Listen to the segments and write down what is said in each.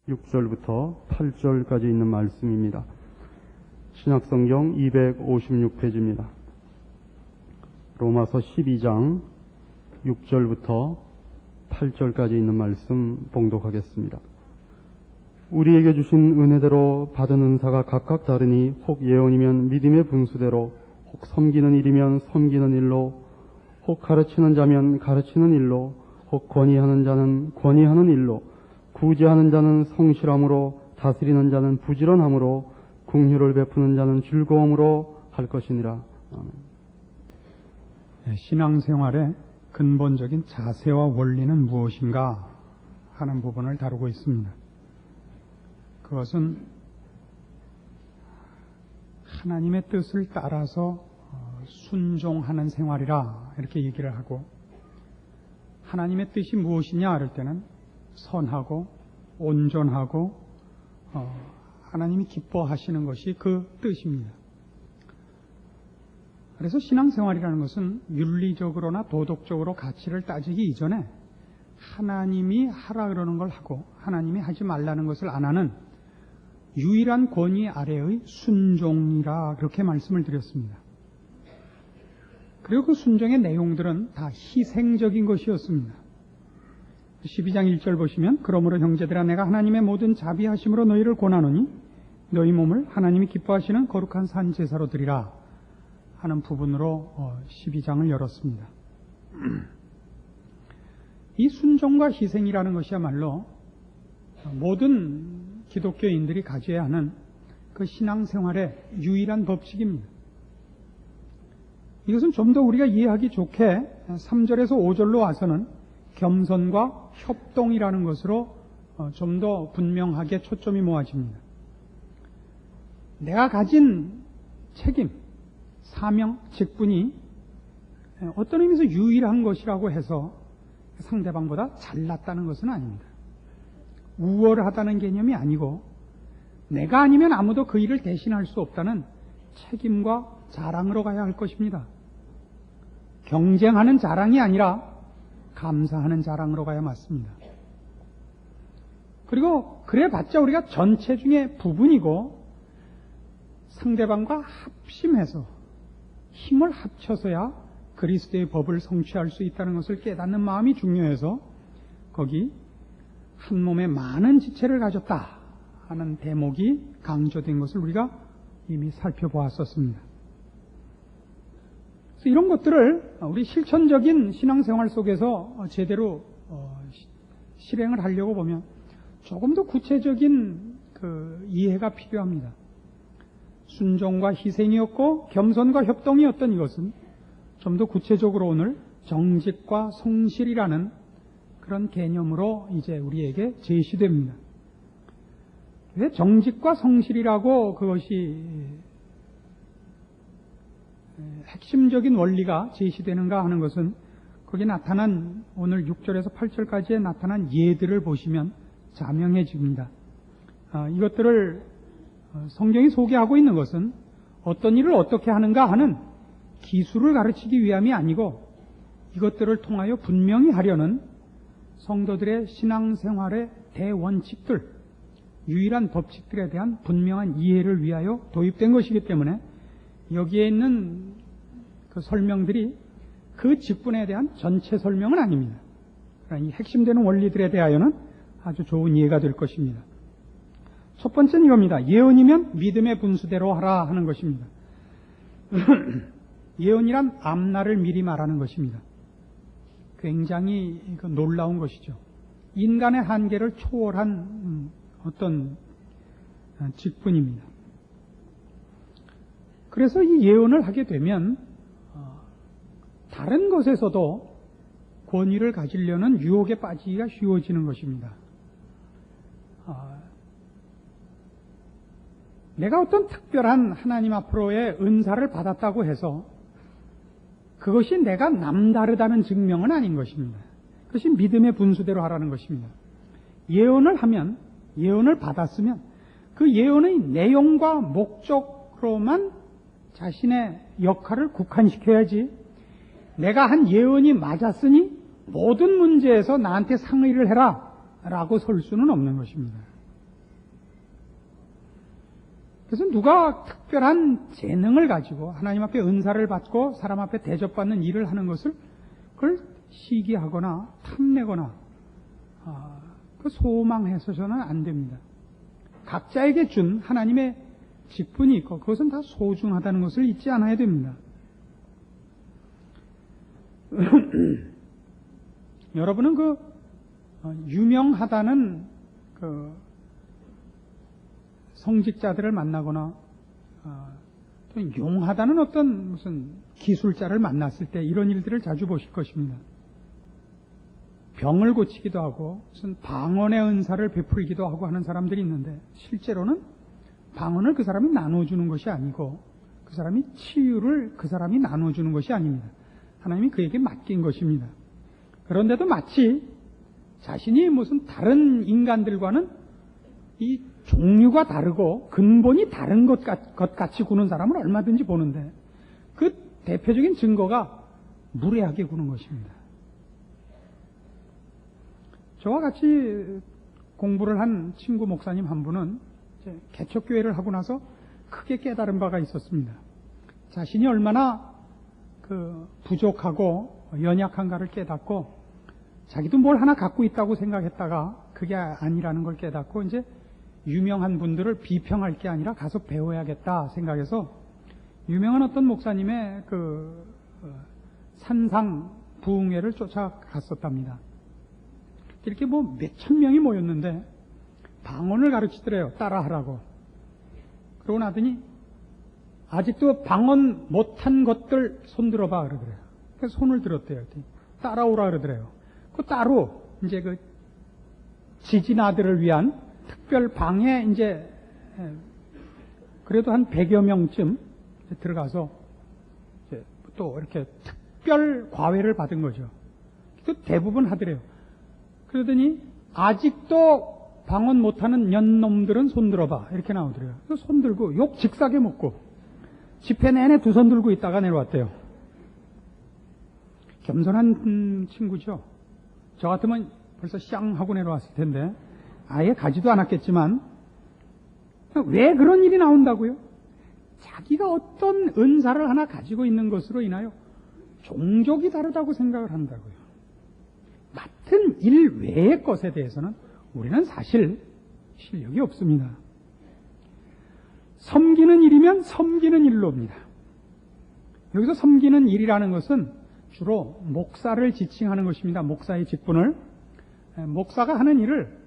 6절부터 8절까지 있는 말씀입니다. 신약성경 256페이지입니다. 로마서 12장 6절부터 8절까지 있는 말씀 봉독하겠습니다. 우리에게 주신 은혜대로 받은 은사가 각각 다르니 혹 예언이면 믿음의 분수대로, 혹 섬기는 일이면 섬기는 일로, 혹 가르치는 자면 가르치는 일로, 혹 권위하는 자는 권위하는 일로, 구제하는 자는 성실함으로, 다스리는 자는 부지런함으로, 긍휼을 베푸는 자는 즐거움으로 할 것이니라. 신앙생활의 근본적인 자세와 원리는 무엇인가 하는 부분을 다루고 있습니다. 그것은 하나님의 뜻을 따라서 순종하는 생활이라 이렇게 얘기를 하고, 하나님의 뜻이 무엇이냐 할 때는 선하고 온전하고 하나님이 기뻐하시는 것이 그 뜻입니다. 그래서 신앙생활이라는 것은 윤리적으로나 도덕적으로 가치를 따지기 이전에 하나님이 하라 그러는 걸 하고 하나님이 하지 말라는 것을 안 하는 유일한 권위 아래의 순종이라 그렇게 말씀을 드렸습니다. 그리고 그 순종의 내용들은 다 희생적인 것이었습니다. 12장 1절 보시면, 그러므로 형제들아 내가 하나님의 모든 자비하심으로 너희를 권하노니 너희 몸을 하나님이 기뻐하시는 거룩한 산 제사로 드리라 하는 부분으로 12장을 열었습니다. 이 순종과 희생이라는 것이야말로 모든 기독교인들이 가져야 하는 그 신앙생활의 유일한 법칙입니다. 이것은 좀 더 우리가 이해하기 좋게 3절에서 5절로 와서는 겸손과 협동이라는 것으로 좀 더 분명하게 초점이 모아집니다. 내가 가진 책임, 사명, 직분이 어떤 의미에서 유일한 것이라고 해서 상대방보다 잘났다는 것은 아닙니다. 우월하다는 개념이 아니고, 내가 아니면 아무도 그 일을 대신할 수 없다는 책임과 자랑으로 가야 할 것입니다. 경쟁하는 자랑이 아니라 감사하는 자랑으로 가야 맞습니다. 그리고 그래봤자 우리가 전체 중에 부분이고, 상대방과 합심해서 힘을 합쳐서야 그리스도의 법을 성취할 수 있다는 것을 깨닫는 마음이 중요해서 거기 한 몸에 많은 지체를 가졌다 하는 대목이 강조된 것을 우리가 이미 살펴보았었습니다. 그래서 이런 것들을 우리 실천적인 신앙생활 속에서 제대로 실행을 하려고 보면 조금 더 구체적인 그 이해가 필요합니다. 순종과 희생이었고 겸손과 협동이었던 이것은 좀 더 구체적으로 오늘 정직과 성실이라는 그런 개념으로 이제 우리에게 제시됩니다. 왜 정직과 성실이라고 그것이 핵심적인 원리가 제시되는가 하는 것은 거기 나타난 오늘 6절에서 8절까지에 나타난 예들을 보시면 자명해집니다. 이것들을 성경이 소개하고 있는 것은 어떤 일을 어떻게 하는가 하는 기술을 가르치기 위함이 아니고, 이것들을 통하여 분명히 하려는 성도들의 신앙생활의 대원칙들, 유일한 법칙들에 대한 분명한 이해를 위하여 도입된 것이기 때문에 여기에 있는 그 설명들이 그 직분에 대한 전체 설명은 아닙니다. 그러나 이 핵심되는 원리들에 대하여는 아주 좋은 이해가 될 것입니다. 첫 번째는 이겁니다. 예언이면 믿음의 분수대로 하라 하는 것입니다. 예언이란 앞날을 미리 말하는 것입니다. 굉장히 놀라운 것이죠. 인간의 한계를 초월한 어떤 직분입니다. 그래서 이 예언을 하게 되면 다른 것에서도 권위를 가지려는 유혹에 빠지기가 쉬워지는 것입니다. 내가 어떤 특별한 하나님 앞으로의 은사를 받았다고 해서 그것이 내가 남다르다는 증명은 아닌 것입니다. 그것이 믿음의 분수대로 하라는 것입니다. 예언을 하면, 예언을 받았으면 그 예언의 내용과 목적으로만 자신의 역할을 국한시켜야지, 내가 한 예언이 맞았으니 모든 문제에서 나한테 상의를 해라 라고 설 수는 없는 것입니다. 그래서 누가 특별한 재능을 가지고 하나님 앞에 은사를 받고 사람 앞에 대접받는 일을 하는 것을 그걸 시기하거나 탐내거나 그 소망해서는 안 됩니다. 각자에게 준 하나님의 직분이 있고 그것은 다 소중하다는 것을 잊지 않아야 됩니다. 여러분은 그 유명하다는 그 성직자들을 만나거나 또 용하다는 어떤 무슨 기술자를 만났을 때 이런 일들을 자주 보실 것입니다. 병을 고치기도 하고 무슨 방언의 은사를 베풀기도 하고 하는 사람들이 있는데 실제로는 방언을 그 사람이 나눠주는 것이 아니고 그 사람이 치유를 그 사람이 나눠주는 것이 아닙니다. 하나님이 그에게 맡긴 것입니다. 그런데도 마치 자신이 무슨 다른 인간들과는 이 종류가 다르고 근본이 다른 것 같이 구는 사람은 얼마든지 보는데 그 대표적인 증거가 무례하게 구는 것입니다. 저와 같이 공부를 한 친구 목사님 한 분은 개척교회를 하고 나서 크게 깨달은 바가 있었습니다. 자신이 얼마나 그 부족하고 연약한가를 깨닫고 자기도 뭘 하나 갖고 있다고 생각했다가 그게 아니라는 걸 깨닫고 이제 유명한 분들을 비평할 게 아니라 가서 배워야겠다 생각해서 유명한 어떤 목사님의 그 산상 부흥회를 쫓아갔었답니다. 이렇게 뭐 몇천 명이 모였는데 방언을 가르치더래요. 따라하라고. 그러고 나더니 아직도 방언 못한 것들 손들어봐 그러더래요. 그래서 손을 들었대요. 따라오라 그러더래요. 그 따로 이제 그 지진 아들을 위한 특별 방에 이제 그래도 한 100여 명쯤 들어가서 이제 또 이렇게 특별 과외를 받은 거죠. 또 대부분 하더래요. 그러더니 아직도 방언 못하는 년놈들은 손 들어봐 이렇게 나오더래요. 손 들고 욕 직사게 먹고 집회 내내 두 손 들고 있다가 내려왔대요. 겸손한 친구죠. 저 같으면 벌써 쌍 하고 내려왔을 텐데 아예 가지도 않았겠지만 왜 그런 일이 나온다고요? 자기가 어떤 은사를 하나 가지고 있는 것으로 인하여 종족이 다르다고 생각을 한다고요. 맡은 일 외의 것에 대해서는 우리는 사실 실력이 없습니다. 섬기는 일이면 섬기는 일로입니다. 여기서 섬기는 일이라는 것은 주로 목사를 지칭하는 것입니다. 목사의 직분을. 목사가 하는 일을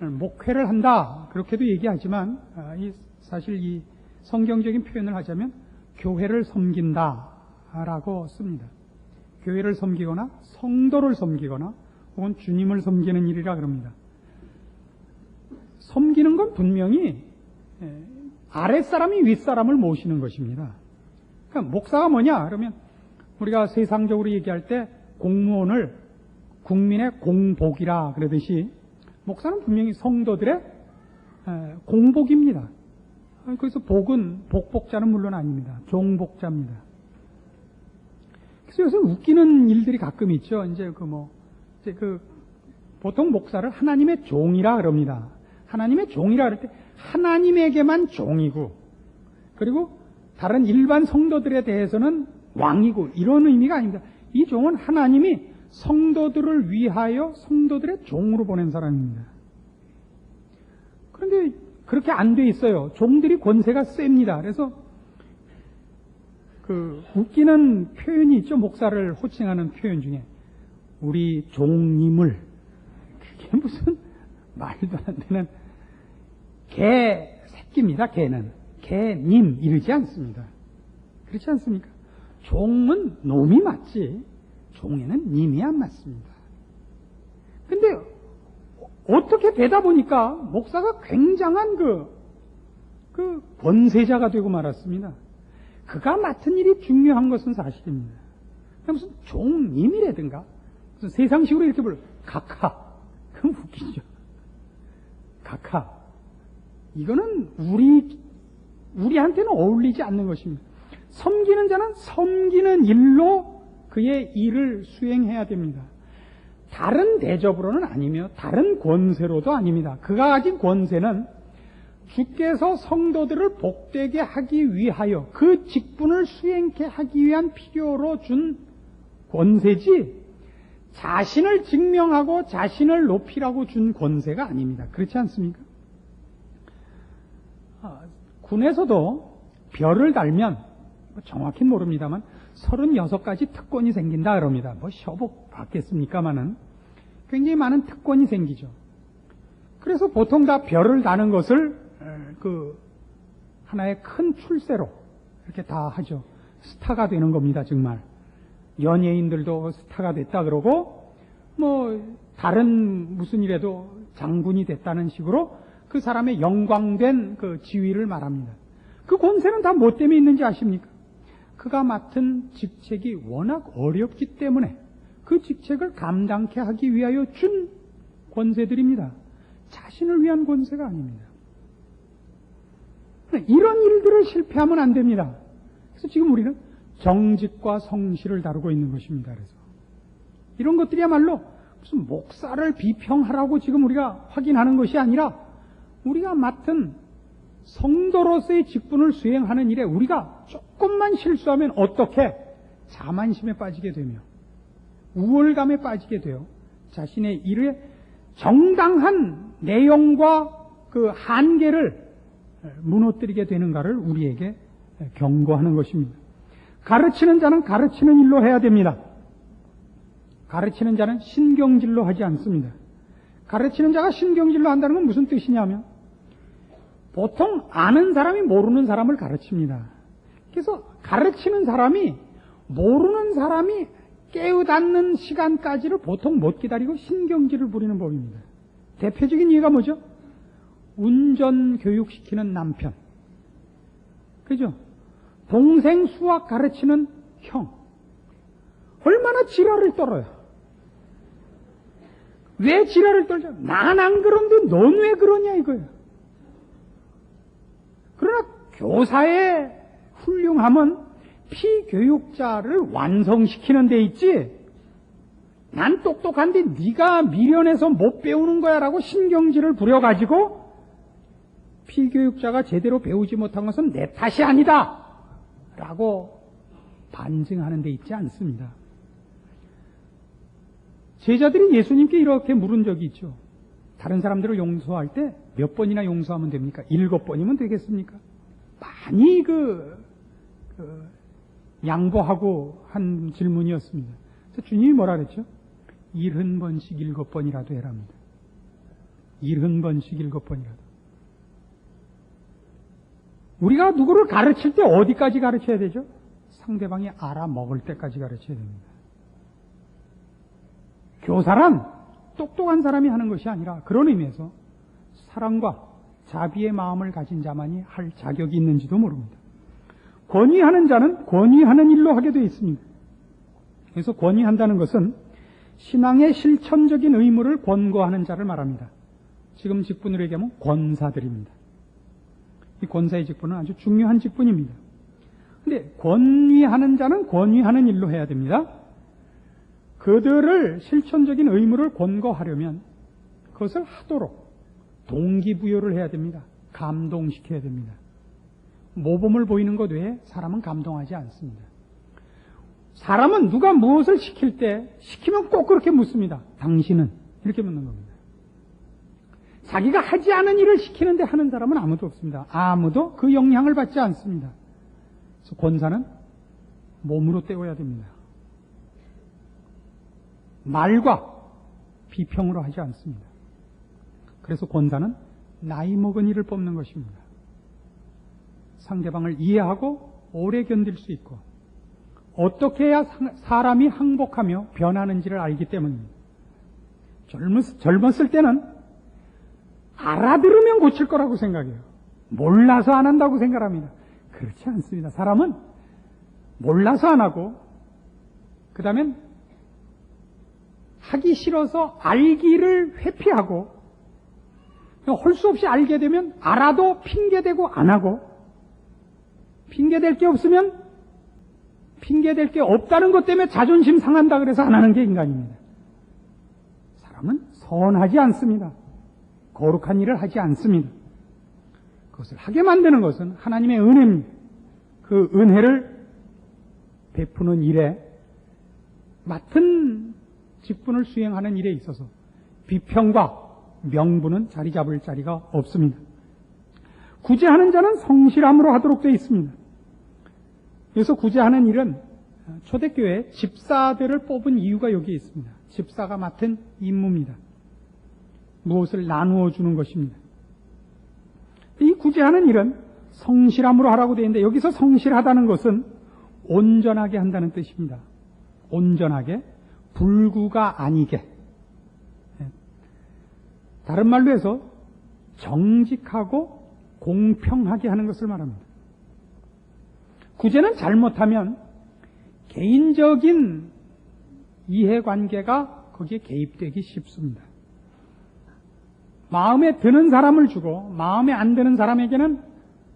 목회를 한다 그렇게도 얘기하지만 사실 이 성경적인 표현을 하자면 교회를 섬긴다라고 씁니다. 교회를 섬기거나 성도를 섬기거나 혹은 주님을 섬기는 일이라 그럽니다. 섬기는 건 분명히 아랫사람이 윗사람을 모시는 것입니다. 그러니까 목사가 뭐냐 그러면 우리가 세상적으로 얘기할 때 공무원을 국민의 공복이라 그러듯이 목사는 분명히 성도들의 공복입니다. 그래서 복은 복복자는 물론 아닙니다. 종복자입니다. 그래서 요새 웃기는 일들이 가끔 있죠. 이제 보통 목사를 하나님의 종이라 그럽니다. 하나님의 종이라 그럴 때 하나님에게만 종이고 그리고 다른 일반 성도들에 대해서는 왕이고 이런 의미가 아닙니다. 이 종은 하나님이 성도들을 위하여 성도들의 종으로 보낸 사람입니다. 그런데 그렇게 안 돼 있어요. 종들이 권세가 셉니다. 그래서 웃기는 표현이 있죠. 목사를 호칭하는 표현 중에 우리 종님을 그게 무슨 말도 안 되는 개 새끼입니다. 개는 개님 이러지 않습니다. 그렇지 않습니까? 종은 놈이 맞지 종에는 님이 안 맞습니다. 근데 어떻게 되다 보니까 목사가 굉장한 그 권세자가 되고 말았습니다. 그가 맡은 일이 중요한 것은 사실입니다. 무슨 종님이라든가 무슨 세상식으로 이렇게 불러 각하 그럼 웃기죠. 각하 이거는 우리한테는 어울리지 않는 것입니다. 섬기는 자는 섬기는 일로 그의 일을 수행해야 됩니다. 다른 대접으로는 아니며 다른 권세로도 아닙니다. 그가 가진 권세는 주께서 성도들을 복되게 하기 위하여 그 직분을 수행케 하기 위한 필요로 준 권세지 자신을 증명하고 자신을 높이라고 준 권세가 아닙니다. 그렇지 않습니까? 군에서도 별을 달면 정확히는 모릅니다만 36가지 특권이 생긴다 그럽니다. 뭐 셔복 받겠습니까마는 굉장히 많은 특권이 생기죠. 그래서 보통 다 별을 다는 것을 그 하나의 큰 출세로 이렇게 다 하죠. 스타가 되는 겁니다, 정말. 연예인들도 스타가 됐다 그러고 뭐 다른 무슨 일에도 장군이 됐다는 식으로 그 사람의 영광된 그 지위를 말합니다. 그 권세는 다 뭐 때문에 있는지 아십니까? 그가 맡은 직책이 워낙 어렵기 때문에 그 직책을 감당케 하기 위하여 준 권세들입니다. 자신을 위한 권세가 아닙니다. 이런 일들을 실패하면 안 됩니다. 그래서 지금 우리는 정직과 성실을 다루고 있는 것입니다. 그래서 이런 것들이야말로 무슨 목사를 비평하라고 지금 우리가 확인하는 것이 아니라 우리가 맡은 성도로서의 직분을 수행하는 일에 우리가 조금만 실수하면 어떻게 자만심에 빠지게 되며 우월감에 빠지게 되어 자신의 일의 정당한 내용과 그 한계를 무너뜨리게 되는가를 우리에게 경고하는 것입니다. 가르치는 자는 가르치는 일로 해야 됩니다. 가르치는 자는 신경질로 하지 않습니다. 가르치는 자가 신경질로 한다는 건 무슨 뜻이냐면 보통 아는 사람이 모르는 사람을 가르칩니다. 그래서 가르치는 사람이 모르는 사람이 깨우닫는 시간까지를 보통 못 기다리고 신경질을 부리는 법입니다. 대표적인 예가 뭐죠? 운전 교육시키는 남편. 그죠? 동생 수학 가르치는 형. 얼마나 지랄을 떨어요. 왜 지랄을 떨죠? 난 안 그런데 넌 왜 그러냐 이거예요. 그러나 교사의 훌륭함은 피교육자를 완성시키는 데 있지 난 똑똑한데 네가 미련해서 못 배우는 거야 라고 신경질을 부려가지고 피교육자가 제대로 배우지 못한 것은 내 탓이 아니다 라고 반증하는 데 있지 않습니다. 제자들이 예수님께 이렇게 물은 적이 있죠. 다른 사람들을 용서할 때 몇 번이나 용서하면 됩니까? 7번이면 되겠습니까? 많이 양보하고 한 질문이었습니다. 그래서 주님이 뭐라 그랬죠? 70번씩 7번이라도 해랍니다. 70번씩 7번이라도. 우리가 누구를 가르칠 때 어디까지 가르쳐야 되죠? 상대방이 알아먹을 때까지 가르쳐야 됩니다. 교사란 똑똑한 사람이 하는 것이 아니라 그런 의미에서 사랑과 자비의 마음을 가진 자만이 할 자격이 있는지도 모릅니다. 권위하는 자는 권위하는 일로 하게 되어 있습니다. 그래서 권위한다는 것은 신앙의 실천적인 의무를 권고하는 자를 말합니다. 지금 직분으로 얘기하면 권사들입니다. 이 권사의 직분은 아주 중요한 직분입니다. 그런데 권위하는 자는 권위하는 일로 해야 됩니다. 그들을 실천적인 의무를 권고하려면 그것을 하도록 동기부여를 해야 됩니다. 감동시켜야 됩니다. 모범을 보이는 것 외에 사람은 감동하지 않습니다. 사람은 누가 무엇을 시킬 때 시키면 꼭 그렇게 묻습니다. 당신은? 이렇게 묻는 겁니다. 자기가 하지 않은 일을 시키는데 하는 사람은 아무도 없습니다. 아무도 그 영향을 받지 않습니다. 그래서 권사는 몸으로 때워야 됩니다. 말과 비평으로 하지 않습니다. 그래서 권사는 나이 먹은 이를 뽑는 것입니다. 상대방을 이해하고 오래 견딜 수 있고 어떻게 해야 사람이 항복하며 변하는지를 알기 때문입니다. 젊었을 때는 알아들으면 고칠 거라고 생각해요. 몰라서 안 한다고 생각합니다. 그렇지 않습니다. 사람은 몰라서 안 하고 그 다음엔 하기 싫어서 알기를 회피하고 할 수 없이 알게 되면 알아도 핑계대고 안 하고 핑계댈 게 없으면 핑계댈 게 없다는 것 때문에 자존심 상한다 그래서 안 하는 게 인간입니다. 사람은 선하지 않습니다. 거룩한 일을 하지 않습니다. 그것을 하게 만드는 것은 하나님의 은혜입니다. 그 은혜를 베푸는 일에 맡은 직분을 수행하는 일에 있어서 비평과 명분은 자리 잡을 자리가 없습니다. 구제하는 자는 성실함으로 하도록 되어 있습니다. 그래서 구제하는 일은 초대교회 집사들을 뽑은 이유가 여기에 있습니다. 집사가 맡은 임무입니다. 무엇을 나누어 주는 것입니다. 이 구제하는 일은 성실함으로 하라고 되어 있는데 여기서 성실하다는 것은 온전하게 한다는 뜻입니다. 온전하게, 불구가 아니게. 다른 말로 해서 정직하고 공평하게 하는 것을 말합니다. 구제는 잘못하면 개인적인 이해관계가 거기에 개입되기 쉽습니다. 마음에 드는 사람을 주고 마음에 안 드는 사람에게는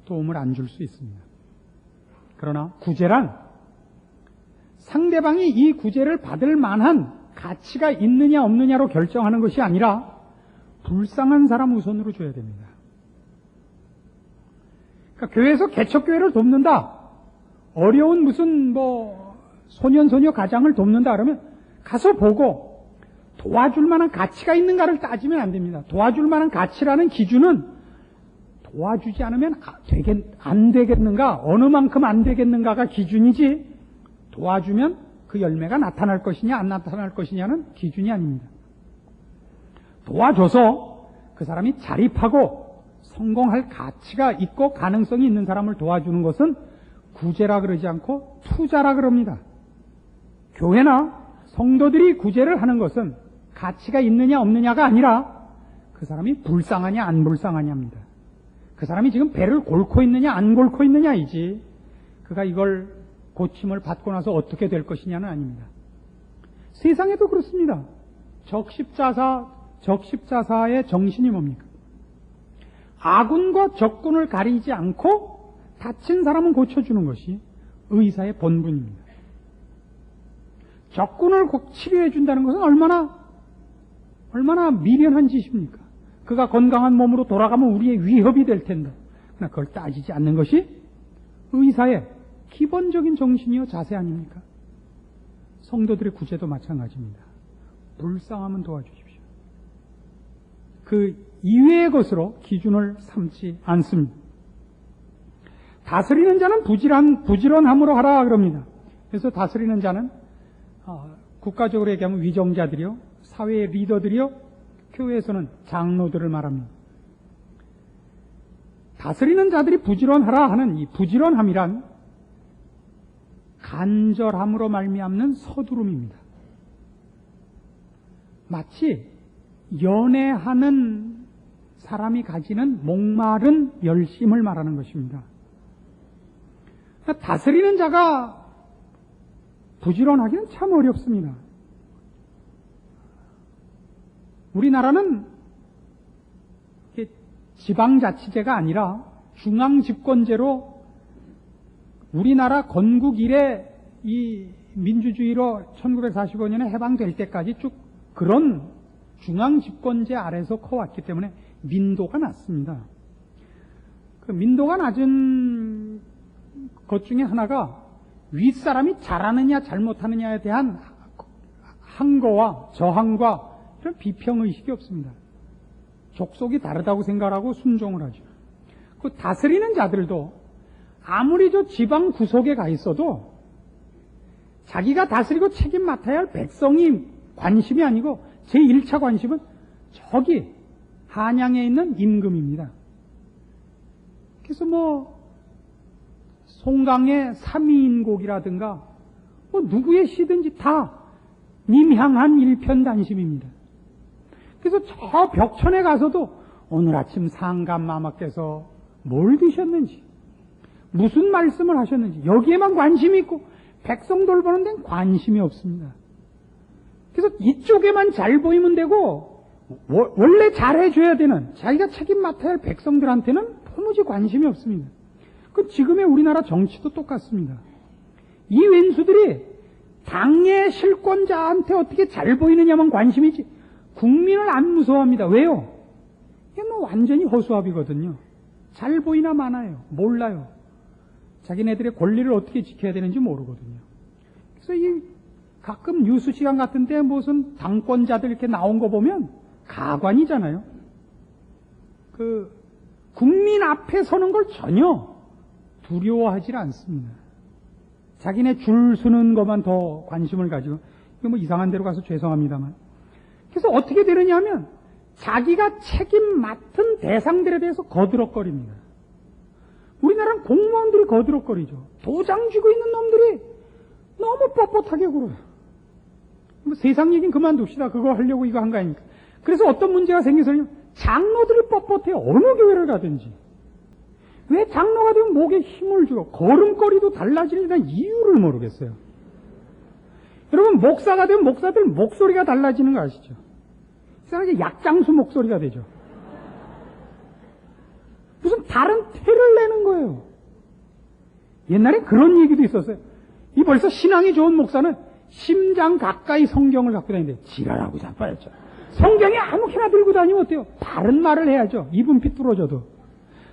도움을 안 줄 수 있습니다. 그러나 구제란 상대방이 이 구제를 받을 만한 가치가 있느냐 없느냐로 결정하는 것이 아니라 불쌍한 사람 우선으로 줘야 됩니다. 그러니까 교회에서 개척교회를 돕는다. 어려운 무슨 소년소녀 가장을 돕는다 그러면 가서 보고 도와줄 만한 가치가 있는가를 따지면 안 됩니다. 도와줄 만한 가치라는 기준은 도와주지 않으면 안 되겠는가, 어느 만큼 안 되겠는가가 기준이지 도와주면 그 열매가 나타날 것이냐 안 나타날 것이냐는 기준이 아닙니다. 도와줘서 그 사람이 자립하고 성공할 가치가 있고 가능성이 있는 사람을 도와주는 것은 구제라 그러지 않고 투자라 그럽니다. 교회나 성도들이 구제를 하는 것은 가치가 있느냐 없느냐가 아니라 그 사람이 불쌍하냐 안 불쌍하냐입니다. 그 사람이 지금 배를 골고 있느냐 안 골고 있느냐이지 그가 이걸 고침을 받고 나서 어떻게 될 것이냐는 아닙니다. 세상에도 그렇습니다. 적십자사의 정신이 뭡니까? 아군과 적군을 가리지 않고 다친 사람은 고쳐주는 것이 의사의 본분입니다. 적군을 치료해 준다는 것은 얼마나 미련한 짓입니까? 그가 건강한 몸으로 돌아가면 우리의 위협이 될 텐데, 그러나 그걸 따지지 않는 것이 의사의 기본적인 정신이요 자세 아닙니까? 성도들의 구제도 마찬가지입니다. 불쌍하면 도와주십시오. 그 이외의 것으로 기준을 삼지 않습니다. 다스리는 자는 부지런함으로 하라 그럽니다. 그래서 다스리는 자는 국가적으로 얘기하면 위정자들이요, 사회의 리더들이요, 교회에서는 장로들을 말합니다. 다스리는 자들이 부지런하라 하는 이 부지런함이란 간절함으로 말미암는 서두름입니다. 마치 연애하는 사람이 가지는 목마른 열심을 말하는 것입니다. 다스리는 자가 부지런하기는 참 어렵습니다. 우리나라는 지방자치제가 아니라 중앙집권제로 우리나라 건국 이래 이 민주주의로 1945년에 해방될 때까지 쭉 그런 중앙집권제 아래서 커왔기 때문에 민도가 낮습니다. 그 민도가 낮은 것 중에 하나가 윗사람이 잘하느냐 잘못하느냐에 대한 항거와 저항과 이런 비평의식이 없습니다. 족속이 다르다고 생각하고 순종을 하죠. 그 다스리는 자들도 아무리 저 지방 구석에 가 있어도 자기가 다스리고 책임 맡아야 할 백성이 관심이 아니고 제1차 관심은 저기 한양에 있는 임금입니다. 그래서 송강의 삼위인곡이라든가 누구의 시든지 다 님향한 일편단심입니다. 그래서 저 벽천에 가서도 오늘 아침 상감마마께서 뭘 드셨는지, 무슨 말씀을 하셨는지 여기에만 관심이 있고 백성 돌보는 데는 관심이 없습니다. 그래서 이쪽에만 잘 보이면 되고 원래 잘해줘야 되는 자기가 책임 맡아야 할 백성들한테는 도무지 관심이 없습니다. 그 지금의 우리나라 정치도 똑같습니다. 이 왼수들이 당의 실권자한테 어떻게 잘 보이느냐만 관심이지 국민을 안 무서워합니다. 왜요? 이게 완전히 허수아비거든요. 잘 보이나 마나요? 몰라요. 자기네들의 권리를 어떻게 지켜야 되는지 모르거든요. 그래서 이 가끔 뉴스 시간 같은데 무슨 당권자들 이렇게 나온 거 보면 가관이잖아요. 그 국민 앞에 서는 걸 전혀 두려워하지 않습니다. 자기네 줄 서는 것만 더 관심을 가지고, 이거 뭐 이상한 데로 가서 죄송합니다만. 그래서 어떻게 되느냐면 자기가 책임 맡은 대상들에 대해서 거드럭거립니다. 우리나라는 공무원들이 거드럭거리죠. 도장 쥐고 있는 놈들이 너무 뻣뻣하게 굴어요. 뭐 세상 얘기는 그만둡시다. 그거 하려고 이거 한 거 아닙니까? 그래서 어떤 문제가 생겨서요, 장로들이 뻣뻣해요. 어느 교회를 가든지. 왜 장로가 되면 목에 힘을 주고 걸음걸이도 달라지는 이유를 모르겠어요. 여러분, 목사가 되면 목사들 목소리가 달라지는 거 아시죠? 이상하게 약장수 목소리가 되죠. 무슨 다른 태를 내는 거예요. 옛날에 그런 얘기도 있었어요. 이 벌써 신앙이 좋은 목사는 심장 가까이 성경을 갖고 다니는데 지랄하고 자빠졌죠. 성경에 아무렇게나 들고 다니면 어때요? 바른 말을 해야죠. 입은 삐뚤어져도.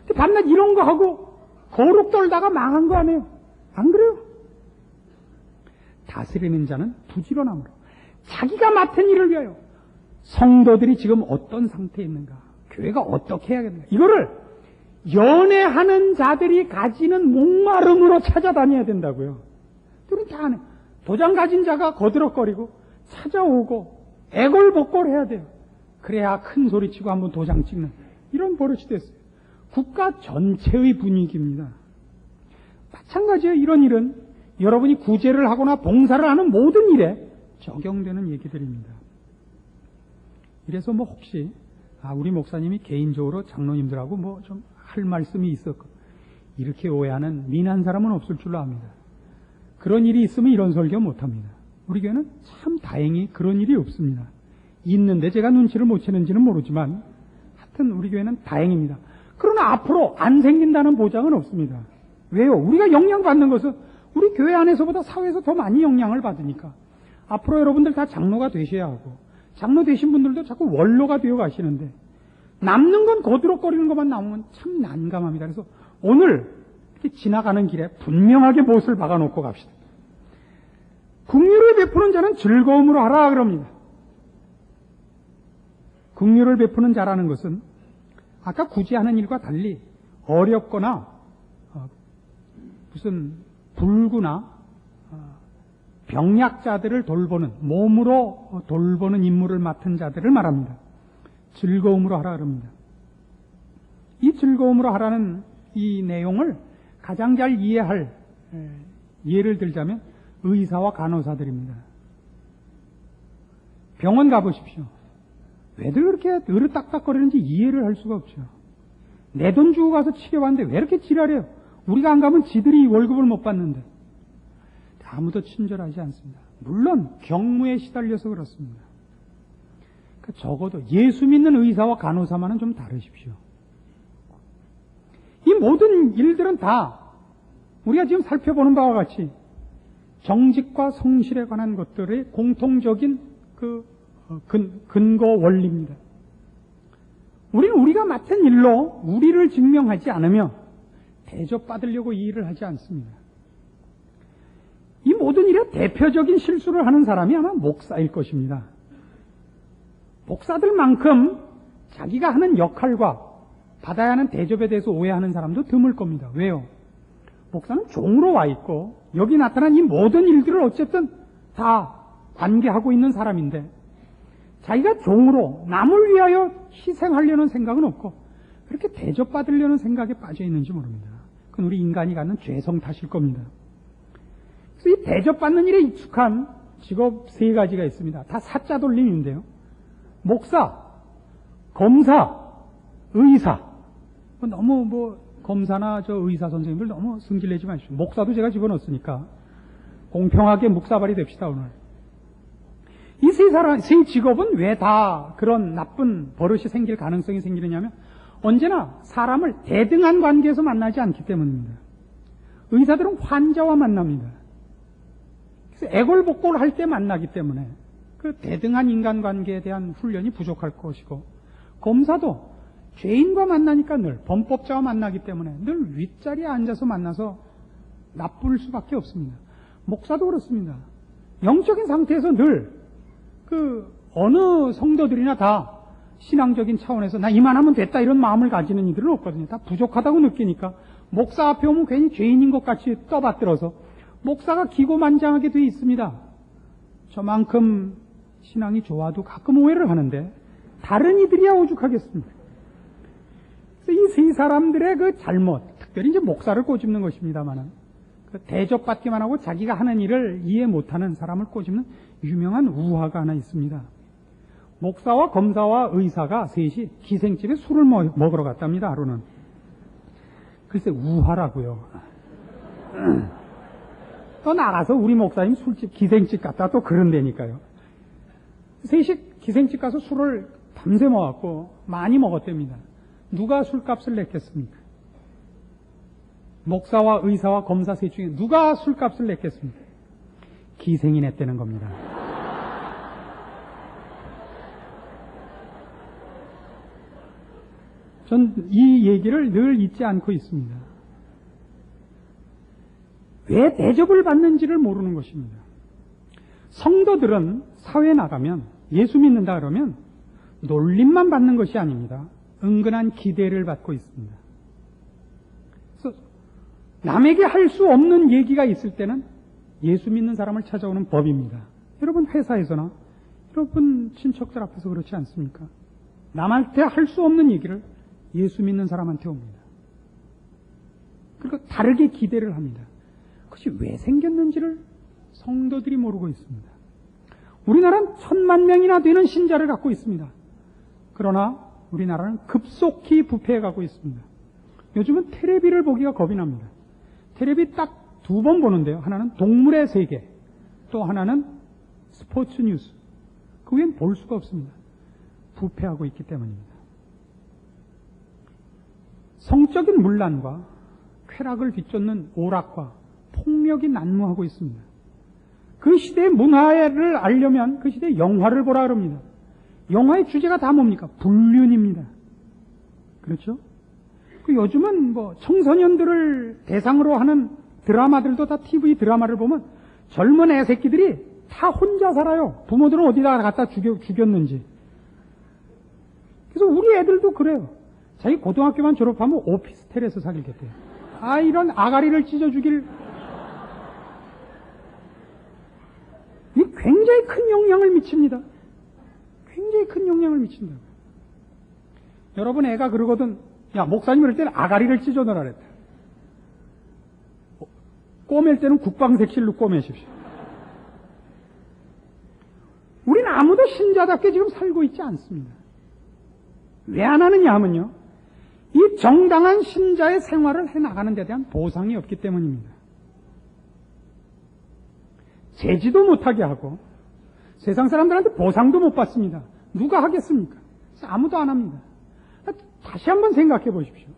근데 밤낮 이런 거 하고 거룩 떨다가 망한 거 아니에요? 안 그래요? 다스리는 자는 부지런함으로 자기가 맡은 일을 위하여 성도들이 지금 어떤 상태에 있는가, 교회가 어떻게 해야겠는가, 이거를 연애하는 자들이 가지는 목마름으로 찾아다녀야 된다고요. 둘은 다 안 해. 도장 가진 자가 거드럭거리고 찾아오고 애걸복걸 해야 돼요. 그래야 큰 소리치고 한번 도장 찍는 이런 버릇이 됐어요. 국가 전체의 분위기입니다. 마찬가지예요. 이런 일은 여러분이 구제를 하거나 봉사를 하는 모든 일에 적용되는 얘기들입니다. 이래서 뭐 혹시 우리 목사님이 개인적으로 장로님들하고 뭐 좀 할 말씀이 있었고 이렇게 오해하는 미난 사람은 없을 줄로 압니다. 그런 일이 있으면 이런 설교 못합니다. 우리 교회는 참 다행히 그런 일이 없습니다. 있는데 제가 눈치를 못 채는지는 모르지만 하여튼 우리 교회는 다행입니다. 그러나 앞으로 안 생긴다는 보장은 없습니다. 왜요? 우리가 영향받는 것은 우리 교회 안에서보다 사회에서 더 많이 영향을 받으니까 앞으로 여러분들 다 장로가 되셔야 하고, 장로 되신 분들도 자꾸 원로가 되어 가시는데 남는 건 거드럭거리는 것만 남으면 참 난감합니다. 그래서 오늘 이렇게 지나가는 길에 분명하게 못을 박아놓고 갑시다. 긍휼을 베푸는 자는 즐거움으로 하라 그럽니다. 긍휼을 베푸는 자라는 것은 아까 굳이 하는 일과 달리 어렵거나 무슨 불구나 병약자들을 돌보는, 몸으로 돌보는 임무를 맡은 자들을 말합니다. 즐거움으로 하라 그럽니다. 이 즐거움으로 하라는 이 내용을 가장 잘 이해할 예를 들자면 의사와 간호사들입니다. 병원 가보십시오. 왜들 그렇게 으르딱딱거리는지 이해를 할 수가 없죠. 내 돈 주고 가서 치료받는데 왜 이렇게 지랄해요? 우리가 안 가면 지들이 월급을 못 받는데. 아무도 친절하지 않습니다. 물론 경무에 시달려서 그렇습니다. 그러니까 적어도 예수 믿는 의사와 간호사만은 좀 다르십시오. 이 모든 일들은 다 우리가 지금 살펴보는 바와 같이 정직과 성실에 관한 것들의 공통적인 근거 원리입니다. 우리는 우리가 맡은 일로 우리를 증명하지 않으며 대접받으려고 이 일을 하지 않습니다. 이 모든 일에 대표적인 실수를 하는 사람이 아마 목사일 것입니다. 목사들만큼 자기가 하는 역할과 받아야 하는 대접에 대해서 오해하는 사람도 드물 겁니다. 왜요? 목사는 종으로 와 있고 여기 나타난 이 모든 일들을 어쨌든 다 관계하고 있는 사람인데 자기가 종으로 남을 위하여 희생하려는 생각은 없고 그렇게 대접받으려는 생각에 빠져 있는지 모릅니다. 그건 우리 인간이 갖는 죄성 탓일 겁니다. 그래서 이 대접받는 일에 익숙한 직업 3가지가 있습니다. 다 사자 돌림인데요. 목사, 검사, 의사. 너무 검사나 의사 선생님들 너무 승질내지 마십시오. 목사도 제가 집어넣었으니까 공평하게 묵사발이 됩시다 오늘. 이 세 직업은 왜 다 그런 나쁜 버릇이 생길 가능성이 생기느냐면 언제나 사람을 대등한 관계에서 만나지 않기 때문입니다. 의사들은 환자와 만납니다. 그래서 애걸복걸 할 때 만나기 때문에 그 대등한 인간관계에 대한 훈련이 부족할 것이고, 검사도 죄인과 만나니까 늘 범법자와 만나기 때문에 늘 윗자리에 앉아서 만나서 나쁠 수밖에 없습니다. 목사도 그렇습니다. 영적인 상태에서 늘 어느 성도들이나 다 신앙적인 차원에서 나 이만하면 됐다 이런 마음을 가지는 이들은 없거든요. 다 부족하다고 느끼니까 목사 앞에 오면 괜히 죄인인 것 같이 떠받들어서 목사가 기고만장하게 돼 있습니다. 저만큼 신앙이 좋아도 가끔 오해를 하는데 다른 이들이야 오죽하겠습니까? 그래서 이 세 사람들의 그 잘못, 특별히 이제 목사를 꼬집는 것입니다만은 대접받기만 하고 자기가 하는 일을 이해 못하는 사람을 꼬집는 유명한 우화가 하나 있습니다. 목사와 검사와 의사가 셋이 기생집에 술을 먹으러 갔답니다. 하루는. 글쎄 우화라고요. 또 나가서 우리 목사님 술집 기생집 갔다 또 그런다니까요. 셋이 기생집 가서 술을 밤새 먹었고 많이 먹었답니다. 누가 술값을 냈겠습니까? 목사와 의사와 검사 셋 중에 누가 술값을 냈겠습니까? 기생이 냈다는 겁니다. 전 이 얘기를 늘 잊지 않고 있습니다. 왜 대접을 받는지를 모르는 것입니다. 성도들은 사회에 나가면 예수 믿는다 그러면 놀림만 받는 것이 아닙니다. 은근한 기대를 받고 있습니다. 그래서 남에게 할 수 없는 얘기가 있을 때는 예수 믿는 사람을 찾아오는 법입니다. 여러분 회사에서나 여러분 친척들 앞에서 그렇지 않습니까? 남한테 할 수 없는 얘기를 예수 믿는 사람한테 옵니다. 그리고 다르게 기대를 합니다. 그것이 왜 생겼는지를 성도들이 모르고 있습니다. 우리나라는 1000만 명이나 되는 신자를 갖고 있습니다. 그러나 우리나라는 급속히 부패해가고 있습니다. 요즘은 텔레비를 보기가 겁이 납니다. 텔레비 딱 2번 보는데요. 하나는 동물의 세계, 또 하나는 스포츠 뉴스. 그 외엔 볼 수가 없습니다. 부패하고 있기 때문입니다. 성적인 문란과 쾌락을 뒤쫓는 오락과 폭력이 난무하고 있습니다. 그 시대의 문화를 알려면 그 시대의 영화를 보라 그럽니다. 영화의 주제가 다 뭡니까? 불륜입니다. 그렇죠? 요즘은 청소년들을 대상으로 하는 드라마들도 다 TV 드라마를 보면 젊은 애새끼들이 다 혼자 살아요. 부모들은 어디다가 갖다 죽였는지. 그래서 우리 애들도 그래요. 자기 고등학교만 졸업하면 오피스텔에서 살겠대요. 이런 아가리를 찢어 죽일. 이 굉장히 큰 영향을 미칩니다. 굉장히 큰 영향을 미친다고요. 여러분 애가 그러거든. 야, 목사님 이럴 때는 아가리를 찢어 넣으라 그랬다. 꼬맬 때는 국방색실로 꼬매십시오. 우리는 아무도 신자답게 지금 살고 있지 않습니다. 왜 안 하느냐 하면요. 이 정당한 신자의 생활을 해나가는 데 대한 보상이 없기 때문입니다. 재지도 못하게 하고 세상 사람들한테 보상도 못 받습니다. 누가 하겠습니까? 아무도 안 합니다. 다시 한번 생각해 보십시오.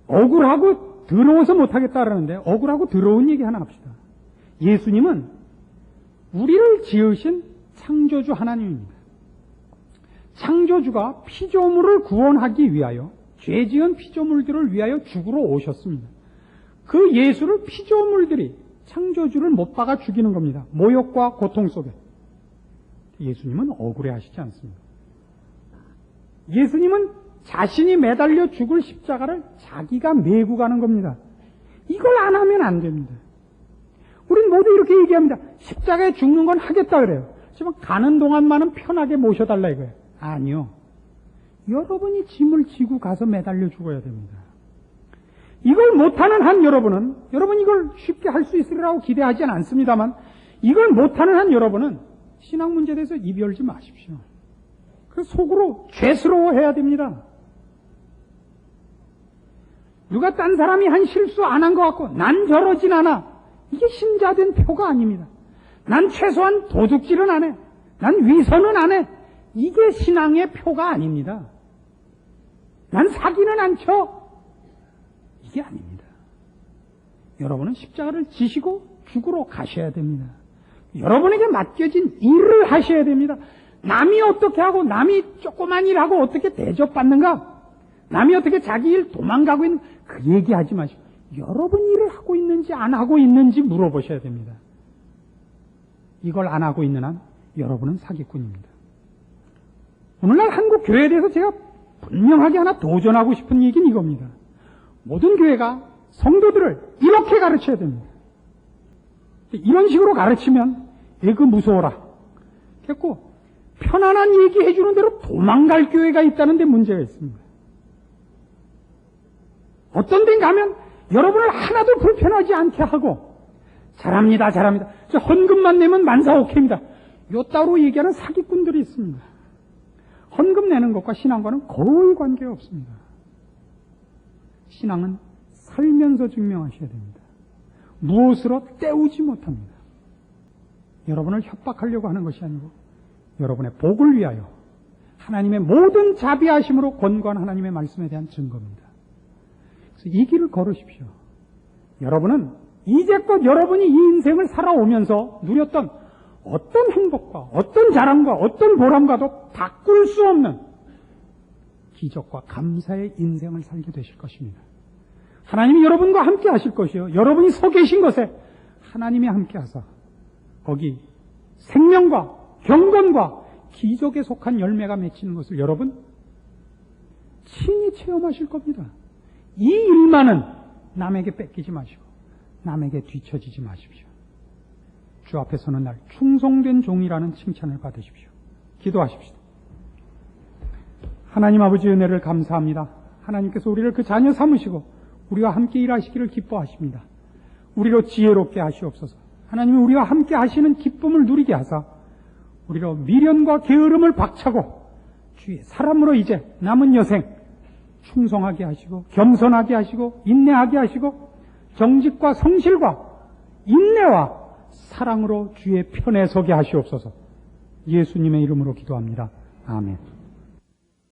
억울하고 더러워서 못하겠다라는데 억울하고 더러운 얘기 하나 합시다. 예수님은 우리를 지으신 창조주 하나님입니다. 창조주가 피조물을 구원하기 위하여 죄 지은 피조물들을 위하여 죽으러 오셨습니다. 그 예수를 피조물들이 창조주를 못 박아 죽이는 겁니다. 모욕과 고통 속에. 예수님은 억울해하시지 않습니다. 예수님은 자신이 매달려 죽을 십자가를 자기가 메고 가는 겁니다. 이걸 안 하면 안 됩니다. 우린 모두 이렇게 얘기합니다. 십자가에 죽는 건 하겠다 그래요. 하지만 가는 동안만은 편하게 모셔달라 이거예요. 아니요. 여러분이 짐을 지고 가서 매달려 죽어야 됩니다. 이걸 못하는 한 여러분 이걸 쉽게 할 수 있으리라고 기대하지는 않습니다만 이걸 못하는 한 여러분은 신앙 문제에 대해서 이별지 마십시오. 그래서 속으로 죄스러워해야 됩니다. 누가 딴 사람이 한 실수 안 한 것 같고 난 저러진 않아. 이게 신자된 표가 아닙니다. 난 최소한 도둑질은 안 해. 난 위선은 안 해. 이게 신앙의 표가 아닙니다. 난 사기는 안 쳐. 이게 아닙니다. 여러분은 십자가를 지시고 죽으러 가셔야 됩니다. 여러분에게 맡겨진 일을 하셔야 됩니다. 남이 어떻게 하고 남이 조그만 일 하고 어떻게 대접받는가? 남이 어떻게 자기 일 도망가고 있는 그 얘기하지 마시고 여러분 일을 하고 있는지 안 하고 있는지 물어보셔야 됩니다. 이걸 안 하고 있는 한 여러분은 사기꾼입니다. 오늘날 한국 교회에 대해서 제가 분명하게 하나 도전하고 싶은 얘기는 이겁니다. 모든 교회가 성도들을 이렇게 가르쳐야 됩니다. 이런 식으로 가르치면 그 무서워라. 그래서 편안한 얘기해 주는 대로 도망갈 교회가 있다는 데 문제가 있습니다. 어떤 데 가면 여러분을 하나도 불편하지 않게 하고 잘합니다. 저 헌금만 내면 만사오케입니다. 요 따로 얘기하는 사기꾼들이 있습니다. 헌금 내는 것과 신앙과는 거의 관계가 없습니다. 신앙은 살면서 증명하셔야 됩니다. 무엇으로 때우지 못합니다. 여러분을 협박하려고 하는 것이 아니고 여러분의 복을 위하여 하나님의 모든 자비하심으로 권고한 하나님의 말씀에 대한 증거입니다. 그래서 이 길을 걸으십시오. 여러분은 이제껏 여러분이 이 인생을 살아오면서 누렸던 어떤 행복과 어떤 자랑과 어떤 보람과도 바꿀 수 없는 기적과 감사의 인생을 살게 되실 것입니다. 하나님이 여러분과 함께 하실 것이요. 여러분이 서 계신 것에 하나님이 함께 하사 거기 생명과 경건과 기적에 속한 열매가 맺히는 것을 여러분 친히 체험하실 겁니다. 이 일만은 남에게 뺏기지 마시고 남에게 뒤처지지 마십시오. 주 앞에 서는 날 충성된 종이라는 칭찬을 받으십시오. 기도하십시오. 하나님 아버지 은혜를 감사합니다. 하나님께서 우리를 그 자녀 삼으시고 우리와 함께 일하시기를 기뻐하십니다. 우리로 지혜롭게 하시옵소서. 하나님이 우리와 함께 하시는 기쁨을 누리게 하사 우리로 미련과 게으름을 박차고 주의 사람으로 이제 남은 여생 충성하게 하시고 겸손하게 하시고 인내하게 하시고 정직과 성실과 인내와 사랑으로 주의 편에 서게 하시옵소서. 예수님의 이름으로 기도합니다. 아멘.